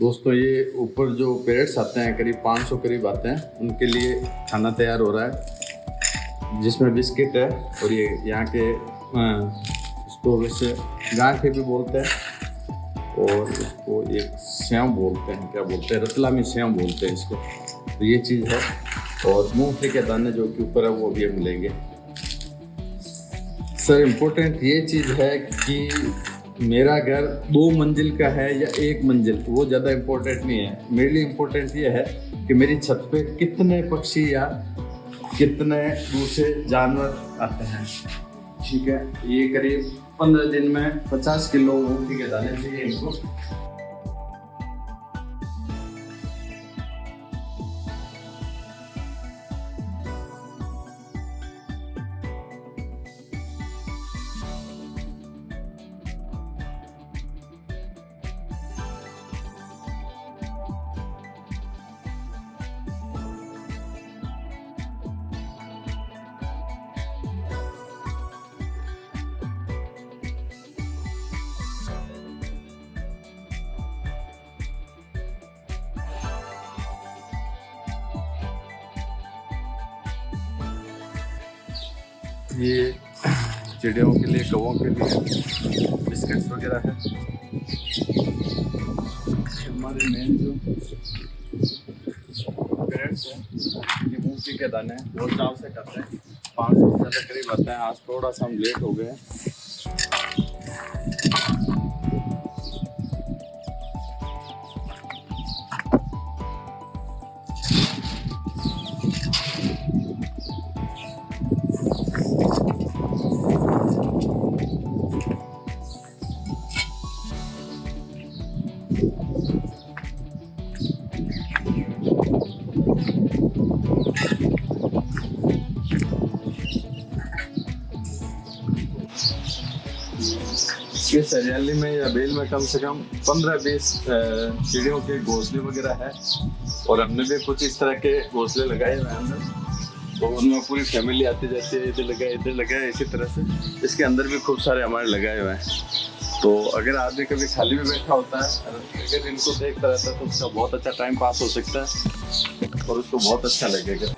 दोस्तों ये ऊपर जो पेरेंट्स आते हैं करीब 500 करीब आते हैं, उनके लिए खाना तैयार हो रहा है जिसमें बिस्किट है और ये यहाँ के इसको वैसे गांठे भी बोलते हैं और इसको एक सेव बोलते हैं, क्या बोलते हैं, रतलामी सेव बोलते हैं इसको। तो ये चीज़ है और मूंगफली के दाने जो कि ऊपर है वो भी हम लेंगे। सर इम्पोर्टेंट ये चीज़ है कि मेरा घर 2 मंजिल का है या 1 मंजिल, वो ज़्यादा इम्पोर्टेंट नहीं है। मेरे लिए इम्पोर्टेंट ये है कि मेरी छत पे कितने पक्षी या कितने दूसरे जानवर आते हैं। ठीक है, ये करीब 15 दिन में 50 किलो मूंगफली के दाने चाहिए इनको। ये चिड़ियों के लिए, कौवों के लिए बिस्किट्स वगैरह है। हमारे मेन जो पेरेंट्स हैं ये मूंगफली के दाने बहुत चाव से करते हैं। 500 से ज़्यादा करीब आते हैं। आज थोड़ा सा हम लेट हो गए हैं। इस हरियाली में या बेल में कम से कम 15-20 चिड़ियों के घोंसले वगैरह है और हमने भी कुछ इस तरह के घोंसले लगाए हुए हैं अंदर। तो उनमें पूरी फैमिली आती जाती है, इधर लगाए इसी तरह से। इसके अंदर भी खूब सारे हमारे लगाए हुए हैं। तो अगर आदमी कभी खाली में बैठा होता है, अगर इनको देखता रहता है तो उसका बहुत अच्छा टाइम पास हो सकता है और उसको बहुत अच्छा लगेगा।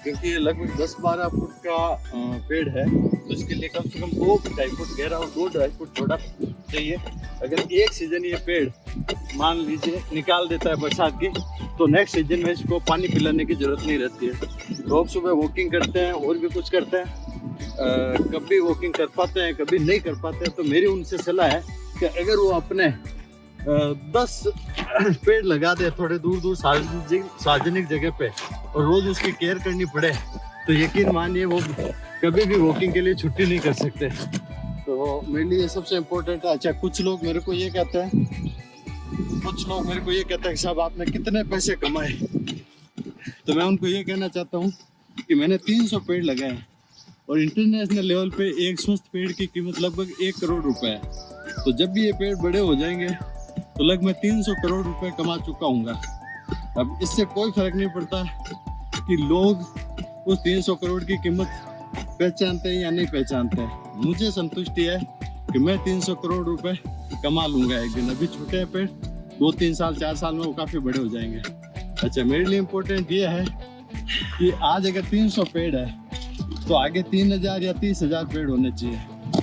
क्योंकि ये लगभग 10-12 फुट का पेड़ है तो इसके लिए कम से कम 2-2.5 फुट गहरा और 2-2.5 फुट चौड़ा चाहिए। अगर एक सीजन ये पेड़ मान लीजिए निकाल देता है बरसात की, तो नेक्स्ट सीजन में इसको पानी पिलाने की जरूरत नहीं रहती है। लोग सुबह वॉकिंग करते हैं और भी कुछ करते हैं, कभी वॉकिंग कर पाते हैं कभी नहीं कर पाते हैं। तो मेरी उनसे सलाह है कि अगर वो अपने 10 पेड़ लगा दे थोड़े दूर दूर सार्वजनिक जगह पे और रोज उसकी केयर करनी पड़े, तो यकीन मानिए वो कभी भी वॉकिंग के लिए छुट्टी नहीं कर सकते। तो मेरे लिए सबसे इम्पोर्टेंट है। अच्छा, कुछ लोग मेरे को ये कहते हैं कि साहब आपने कितने पैसे कमाए, तो मैं उनको ये कहना चाहता हूँ कि मैंने 300 पेड़ लगाए और इंटरनेशनल लेवल पे एक स्वस्थ पेड़ की कीमत लगभग 1 करोड़ रुपए है। तो जब भी ये पेड़ बड़े हो जाएंगे तो लगभग मैं 300 करोड़ रुपए कमा चुका हूँगा। अब इससे कोई फर्क नहीं पड़ता कि लोग उस 300 करोड़ की कीमत पहचानते हैं या नहीं पहचानते हैं। मुझे संतुष्टि है कि मैं 300 करोड़ रुपए कमा लूँगा एक दिन। अभी छोटे हैं पेड़, 2-3 साल 4 साल में वो काफ़ी बड़े हो जाएंगे। अच्छा, मेरे लिए इम्पोर्टेंट ये है कि आज अगर 300 पेड़ है तो आगे 3000 या 30,000 पेड़ होने चाहिए।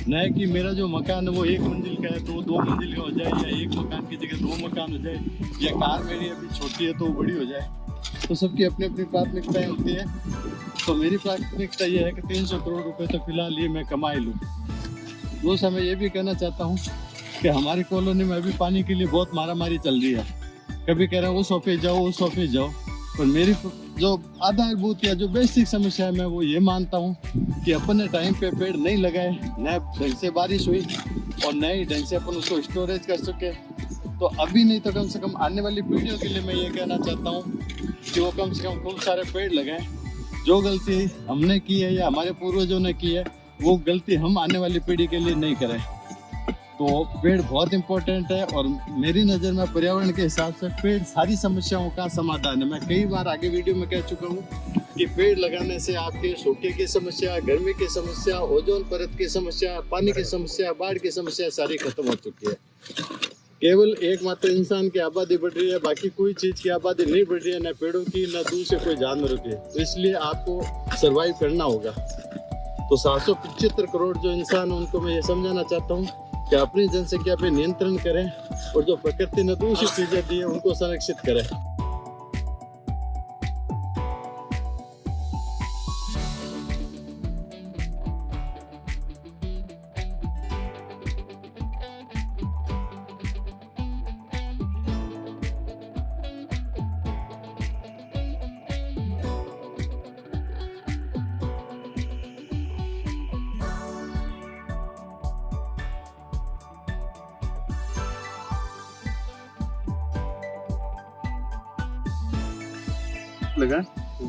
न कि मेरा जो मकान है वो 1 मंजिल का है तो 2 मंजिल का हो जाए, या एक मकान की जगह 2 मकान हो जाए, या कार मेरी अभी छोटी है तो बड़ी हो जाए। तो सबकी अपनी अपनी प्राथमिकताएं होती है। तो मेरी प्राथमिकता ये है कि 300 करोड़ रुपए तो फिलहाल ये मैं कमा ही लूँ। दूसरा मैं ये भी कहना चाहता हूँ कि हमारी कॉलोनी में अभी पानी के लिए बहुत मारामारी चल रही है। कभी कह रहे हैं उस ऑफिस जाओ, उस ऑफिस जाओ, पर मेरी जो आधारभूत या जो बेसिक समस्या है मैं वो ये मानता हूँ कि अपने टाइम पे पेड़ नहीं लगाए, न ढंग से बारिश हुई और न ही ढंग से अपन उसको स्टोरेज कर सके, तो अभी नहीं तो कम से कम आने वाली पीढ़ियों के लिए मैं ये कहना चाहता हूँ कि वो कम से कम खूब सारे पेड़ लगाएं। जो गलती हमने की है या हमारे पूर्वजों ने की है वो गलती हम आने वाली पीढ़ी के लिए नहीं करें। तो पेड़ बहुत इंपॉर्टेंट है और मेरी नज़र में पर्यावरण के हिसाब से पेड़ सारी समस्याओं का समाधान है। मैं कई बार आगे वीडियो में कह चुका हूँ कि पेड़ लगाने से आपके सूखे की समस्या, गर्मी की समस्या, ओजोन परत की समस्या, पानी की समस्या, बाढ़ की समस्या सारी खत्म हो चुकी है। केवल एकमात्र इंसान की आबादी बढ़ रही है, बाकी कोई चीज़ की आबादी नहीं बढ़ रही है, न पेड़ों की न दूसरे कोई जानवरों की। तो इसलिए आपको सर्वाइव करना होगा। तो 775 करोड़ जो इंसान है उनको मैं ये समझाना चाहता हूँ कि अपनी जनसंख्या पे नियंत्रण करें और जो प्रकृति ने दूसरी चीजें दी है उनको संरक्षित करें। लगा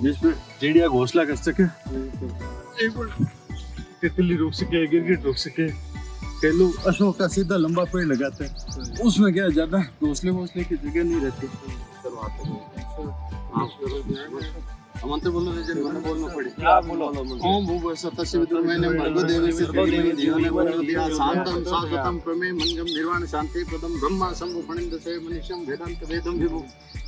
जिसमें चिड़िया घोंसला कर सके, तितली रुक सके, गिरगिट रुक सके। कई लोग अशोक का सीधा लंबा पेड़ लगाते हैं, उसमें क्या ज्यादा घोंसले वोंसले की जगह नहीं रहती। मंत्र बोलना बोलना पड़े। ओम भूव सतस्य विद्महे भर्गो देवस्य धीमहि धियो यो न प्रचोदयात्। शांतं शाश्वतं प्रमेयं मंगलं निर्वाण शांति प्रदं ब्रह्मा शंभु फणिन्दसे मनीषं वेदांत वेदं विभु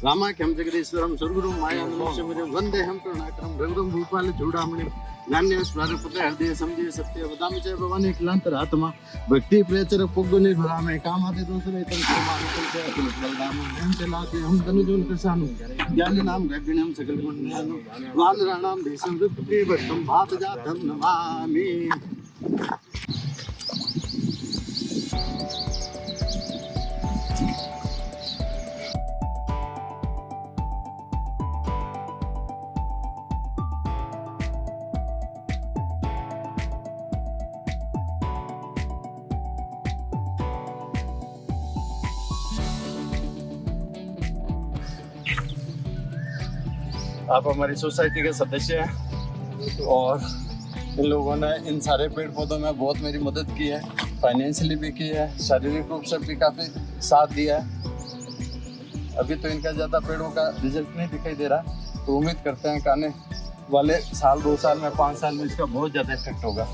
रामाख्यं जगदीश्वरं सुरगुरुं मायानंदं वन्देहं करुणाकरं रघुरं भूपाल चूड़ामणिं नान्यस्मरपते हृदय समझे सत्य वदामि च भवानी क्लांतरात्मा भक्ति प्रेचर पुग्गु निर्भरामे कामादि दोषरहितं सर्वानुकूलं च अतुलबलधामं हम चलाते हम तनुजोन कृशानु ज्ञानिनां गगणं सकल गुणानु वानराणां देशं रुक्तिवर्तं भातजातं नमामि। आप हमारी सोसाइटी के सदस्य हैं और इन लोगों ने इन सारे पेड़ पौधों में बहुत मेरी मदद की है, फाइनेंशियली भी की है, शारीरिक रूप से भी काफ़ी साथ दिया है। अभी तो इनका ज़्यादा पेड़ों का रिजल्ट नहीं दिखाई दे रहा, तो उम्मीद करते हैं कि आने वाले साल 2 साल में 5 साल में इसका बहुत ज़्यादा इफेक्ट होगा।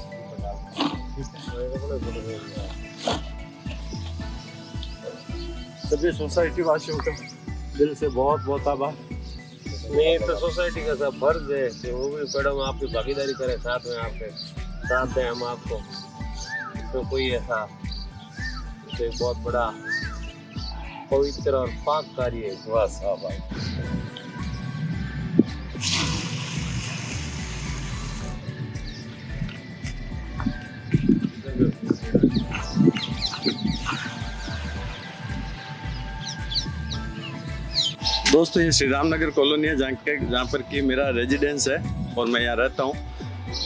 सभी सोसाइटी वासियों का दिल से बहुत बहुत आभार। नहीं तो सोसाइटी का सब फर्ज है कि वो भी पेड़ों में आपकी भागीदारी करें, साथ में आपके साथ दें हम आपको। तो कोई ऐसा बहुत बड़ा पवित्र और पाक कार्य है। बस हाँ भाई। दोस्तों ये श्री राम नगर कॉलोनी है जहाँ पर कि मेरा रेजिडेंस है और मैं यहाँ रहता हूँ।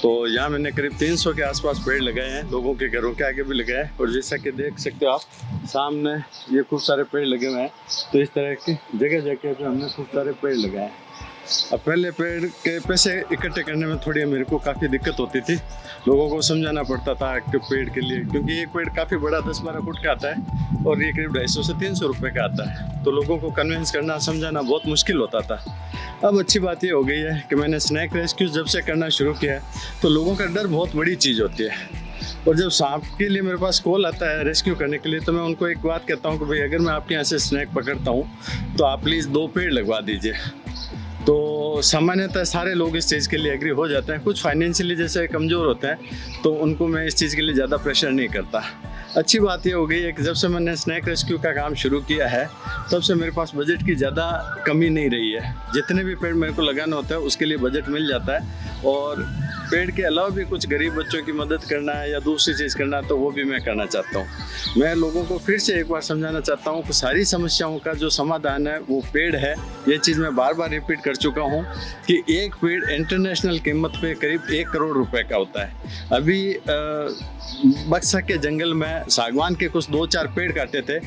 तो यहाँ मैंने करीब 300 के आसपास पेड़ लगाए हैं, लोगों के घरों के आगे भी लगाए हैं। और जैसा कि देख सकते हो आप सामने ये खूब सारे पेड़ लगे हुए हैं। तो इस तरह की जगह जगह पे हमने खूब सारे पेड़ लगाए हैं। अब पहले पेड़ के पैसे इकट्ठे करने में थोड़ी मेरे को काफ़ी दिक्कत होती थी, लोगों को समझाना पड़ता था कि पेड़ के लिए, क्योंकि एक पेड़ काफ़ी बड़ा 10-12 फुट का आता है और ये करीब 250 से 300 रुपये का आता है। तो लोगों को कन्विंस करना, समझाना बहुत मुश्किल होता था। अब अच्छी बात ये हो गई है कि मैंने स्नैक रेस्क्यू जब से करना शुरू किया है तो लोगों का डर बहुत बड़ी चीज़ होती है। और जब सांप के लिए मेरे पास कॉल आता है रेस्क्यू करने के लिए, तो मैं उनको एक बात कहता हूँ कि भाई अगर मैं आपके यहाँ से स्नैक पकड़ता हूँ तो आप प्लीज़ 2 पेड़ लगवा दीजिए। तो सामान्यतः सारे लोग इस चीज़ के लिए एग्री हो जाते हैं। कुछ फाइनेंशियली जैसे कमज़ोर होते हैं तो उनको मैं इस चीज़ के लिए ज़्यादा प्रेशर नहीं करता। अच्छी बात ये हो गई है कि जब से मैंने स्नैक रेस्क्यू का काम शुरू किया है तब से मेरे पास बजट की ज़्यादा कमी नहीं रही है। जितने भी पेड़ मेरे को लगाना होता है उसके लिए बजट मिल जाता है, और पेड़ के अलावा भी कुछ गरीब बच्चों की मदद करना है या दूसरी चीज़ करना है तो वो भी मैं करना चाहता हूँ। मैं लोगों को फिर से एक बार समझाना चाहता हूँ कि सारी समस्याओं का जो समाधान है वो पेड़ है। ये चीज़ मैं बार बार रिपीट कर चुका हूँ कि एक पेड़ इंटरनेशनल कीमत पे करीब 1 करोड़ रुपए का होता है। अभी बक्सा के जंगल में सागवान के कुछ 2-4 पेड़ काटे थे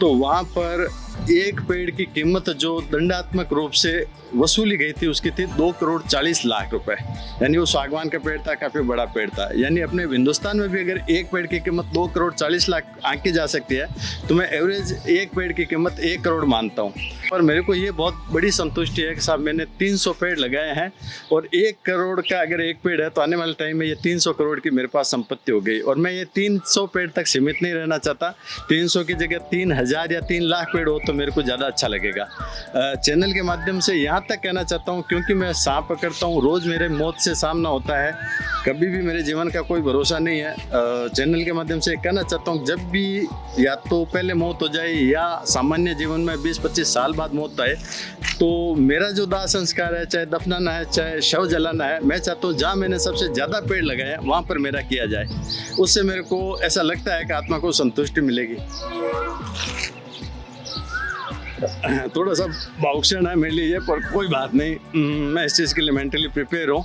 तो वहाँ पर एक पेड़ की कीमत जो दंडात्मक रूप से वसूली गई थी उसकी थी 2 करोड़ 40 लाख रुपए। यानी वो सागवान का पेड़ था, काफ़ी बड़ा पेड़ था। यानी अपने हिंदुस्तान में भी अगर एक पेड़ की कीमत 2 करोड़ 40 लाख आंकी जा सकती है तो मैं एवरेज एक पेड़ की कीमत 1 करोड़ मानता हूँ। पर मेरे को ये बहुत बड़ी संतुष्टि है कि साहब मैंने 300 पेड़ लगाए हैं और 1 करोड़ का अगर एक पेड़ है तो आने वाले टाइम में ये 300 करोड़ की मेरे पास संपत्ति हो गई। और मैं ये 300 पेड़ तक सीमित नहीं रहना चाहता। 300 की जगह 3000 या 3 लाख पेड़ हो तो मेरे को ज़्यादा अच्छा लगेगा। चैनल के माध्यम से यहाँ तक कहना चाहता हूँ, क्योंकि मैं सांप पकड़ता हूँ, रोज़ मेरे मौत से सामना होता है, कभी भी मेरे जीवन का कोई भरोसा नहीं है। चैनल के माध्यम से कहना चाहता हूँ, जब भी या तो पहले मौत हो जाए या सामान्य जीवन में 20-25 साल बाद मौत आए तो मेरा जो दाह संस्कार है, चाहे दफनाना है चाहे शव जलाना है, मैं चाहता हूँ जहाँ मैंने सबसे ज़्यादा पेड़ लगाए हैं वहाँ पर मेरा किया जाए। उससे मेरे को ऐसा लगता है कि आत्मा को संतुष्टि मिलेगी। थोड़ा सा भावुक है मेरे लिए, पर कोई बात नहीं, मैं इस चीज़ के लिए मेंटली प्रिपेयर हूँ।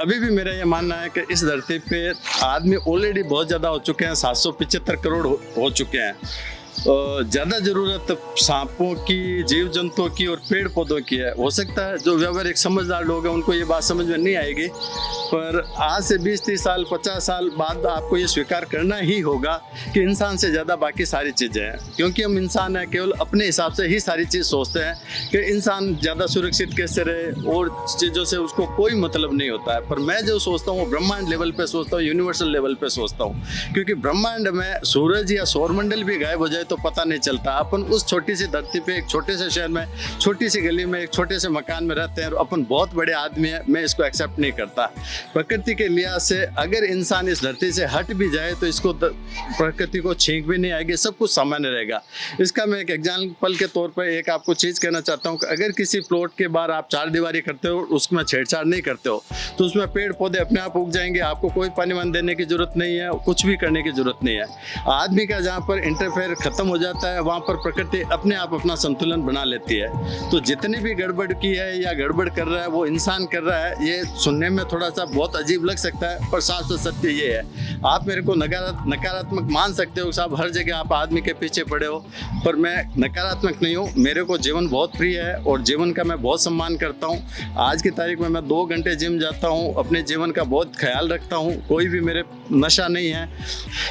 अभी भी मेरा ये मानना है कि इस धरती पे आदमी ऑलरेडी बहुत ज़्यादा हो चुके हैं, 775 करोड़ हो चुके हैं। ज़्यादा ज़रूरत सांपों की, जीव जंतुओं की और पेड़ पौधों की है। हो सकता है जो व्यावहारिक समझदार लोग हैं उनको ये बात समझ में नहीं आएगी, पर आज से 20-30 साल 50 साल बाद आपको ये स्वीकार करना ही होगा कि इंसान से ज़्यादा बाकी सारी चीज़ें हैं। क्योंकि हम इंसान हैं, केवल अपने हिसाब से ही सारी चीज़ सोचते हैं कि इंसान ज़्यादा सुरक्षित कैसे रहे और चीज़ों से उसको कोई मतलब नहीं होता है। पर मैं जो सोचता हूँ वो ब्रह्मांड लेवल पे सोचता हूँ, यूनिवर्सल लेवल पे सोचता हूँ। क्योंकि ब्रह्मांड में सूरज या सौरमंडल भी गायब हो जाए तो पता नहीं चलता। अपन उस छोटी सी धरती पे एक छोटे से शहर में, छोटी सी गली में, एक छोटे से मकान में रहते हैं और अपन बहुत बड़े आदमी हैं। मैं इसको एक्सेप्ट नहीं करता। प्रकृति के लिहाज से अगर इंसान इस धरती से हट भी जाए तो इसको प्रकृति को छींक भी नहीं आएगी, सब कुछ सामान्य रहेगा। इसका मैं एक एग्जाम्पल के तौर पर एक आपको चीज़ कहना चाहता हूँ कि अगर किसी प्लॉट के बाहर आप 4 दीवारी करते हो, उसमें छेड़छाड़ नहीं करते हो तो उसमें पेड़ पौधे अपने आप उग जाएंगे। आपको कोई पानी वानी देने की जरूरत नहीं है, कुछ भी करने की जरूरत नहीं है। आदमी का जहाँ पर इंटरफेयर खत्म हो जाता है वहाँ पर प्रकृति अपने आप अपना संतुलन बना लेती है। तो जितनी भी गड़बड़ की है या गड़बड़ कर रहा है वो इंसान कर रहा है। ये सुनने में थोड़ा सा बहुत अजीब लग सकता है, पर साफ सत्य ये है। आप मेरे को नकारात्मक मान सकते हो साहब, हर जगह आप आदमी के पीछे पड़े हो, पर मैं नकारात्मक नहीं हूँ। मेरे को जीवन बहुत प्रिय है और जीवन का मैं बहुत सम्मान करता हूँ। आज की तारीख में मैं 2 घंटे जिम जाता हूँ, अपने जीवन का बहुत ख्याल रखता हूँ, कोई भी मेरे नशा नहीं है,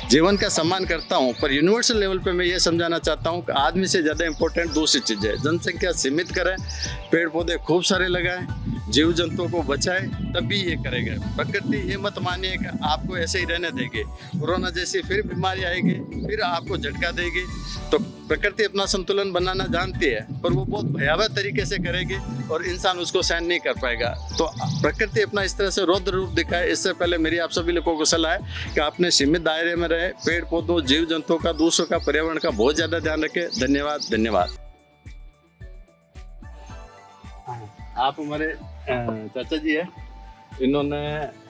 जीवन का सम्मान करता हूँ। पर यूनिवर्सल लेवल पे मैं ये समझाना चाहता हूँ कि आदमी से ज़्यादा इंपॉर्टेंट दूसरी चीज़ है। जनसंख्या सीमित करें, पेड़ पौधे खूब सारे लगाएं, जीव जंतुओं को बचाएं, तभी ये करेगा। प्रकृति ये मत मानिए कि आपको ऐसे ही रहने देगी। कोरोना जैसी फिर बीमारी आएगी, फिर आपको झटका देगी। तो प्रकृति अपना संतुलन बनाना जानती है, पर वो बहुत भयावह तरीके से करेगी और इंसान उसको सहन नहीं कर पाएगा। तो प्रकृति अपना इस तरह से रौद्र रूप दिखाए, इससे पहले मेरी आप सभी लोगों को सलाह है कि आपने सीमित दायरे में रहे, पेड़ पौधों, जीव जंतुओं का, दूसरों का, पर्यावरण का बहुत ज़्यादा ध्यान रखें। धन्यवाद। आप हमारे चाचा जी है, इन्होंने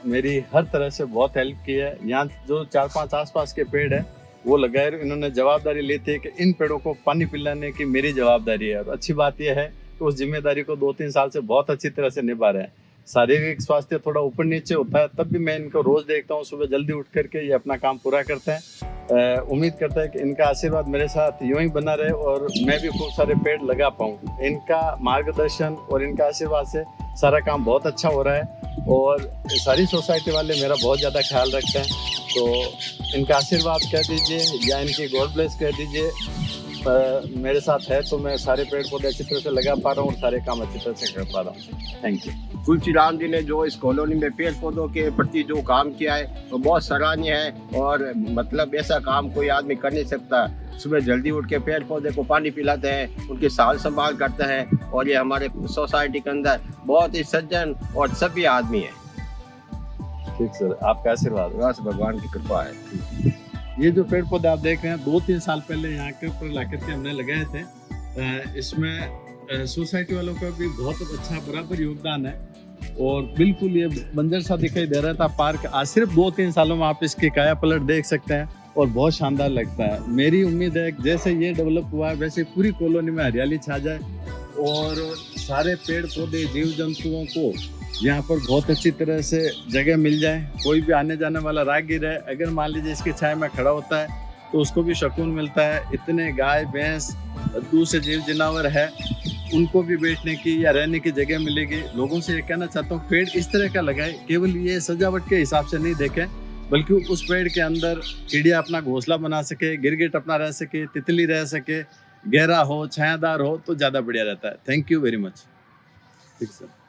मेरी हर तरह से बहुत हेल्प की है। यहाँ जो 4-5 आसपास के पेड़ है वो लगाए, इन्होंने जवाबदारी ली थी कि इन पेड़ों को पानी पिलाने की मेरी जवाबदारी है। और अच्छी बात यह है कि उस जिम्मेदारी को 2-3 साल से बहुत अच्छी तरह से निभा रहे हैं। शारीरिक स्वास्थ्य थोड़ा ऊपर नीचे होता है, तब भी मैं इनको रोज़ देखता हूँ, सुबह जल्दी उठ करके ये अपना काम पूरा करते हैं। उम्मीद करता है कि इनका आशीर्वाद मेरे साथ यूं ही बना रहे और मैं भी खूब सारे पेड़ लगा पाऊँ। इनका मार्गदर्शन और इनका आशीर्वाद से सारा काम बहुत अच्छा हो रहा है और सारी सोसाइटी वाले मेरा बहुत ज़्यादा ख्याल रखते हैं। तो इनका आशीर्वाद कह दीजिए या इनकी गॉड ब्लेस कह दीजिए, मेरे साथ है तो मैं सारे पेड़ पौधे अच्छी तरह से लगा पा रहा हूँ और सारे काम अच्छी तरह से कर पा रहा हूँ। Thank you. तुलसीराम जी ने जो इस कॉलोनी में पेड़ पौधों के प्रति जो काम किया है वो बहुत सराहनीय है, और मतलब ऐसा काम कोई आदमी कर नहीं सकता। सुबह जल्दी उठ के पेड़ पौधे को पानी पिलाते हैं, उनकी साल संभाल करते हैं, और ये हमारे सोसाइटी के अंदर बहुत ही सज्जन और सभ्य आदमी है। ठीक सर, आपका आशीर्वाद। बस भगवान की कृपा है। ये जो पेड़ पौधे आप देख रहे हैं 2-3 साल पहले यहाँ के ऊपर लाकर के हमने लगाए थे। इसमें सोसाइटी वालों का भी बहुत अच्छा बराबर योगदान है, और बिल्कुल ये बंजर सा दिखाई दे रहा था पार्क, आज सिर्फ 2-3 सालों में आप इसकी काया पलट देख सकते हैं, और बहुत शानदार लगता है। मेरी उम्मीद है कि जैसे ये डेवलप हुआ है वैसे पूरी कॉलोनी में हरियाली छा जाए, और सारे पेड़ पौधे जीव जंतुओं को यहाँ पर बहुत अच्छी तरह से जगह मिल जाए। कोई भी आने जाने वाला राहगीर है, अगर मान लीजिए इसके छाया में खड़ा होता है तो उसको भी सुकून मिलता है। इतने गाय भैंस दूसरे जीव जानवर है, उनको भी बैठने की या रहने की जगह मिलेगी। लोगों से ये कहना चाहता हूँ, पेड़ इस तरह का लगाए, केवल ये सजावट के हिसाब से नहीं देखें, बल्कि उस पेड़ के अंदर चिड़िया अपना घोंसला बना सके, गिरगिट अपना रह सके, तितली रह सके, गहरा हो, छायादार हो तो ज़्यादा बढ़िया रहता है। Thank you very much. ठीक सर।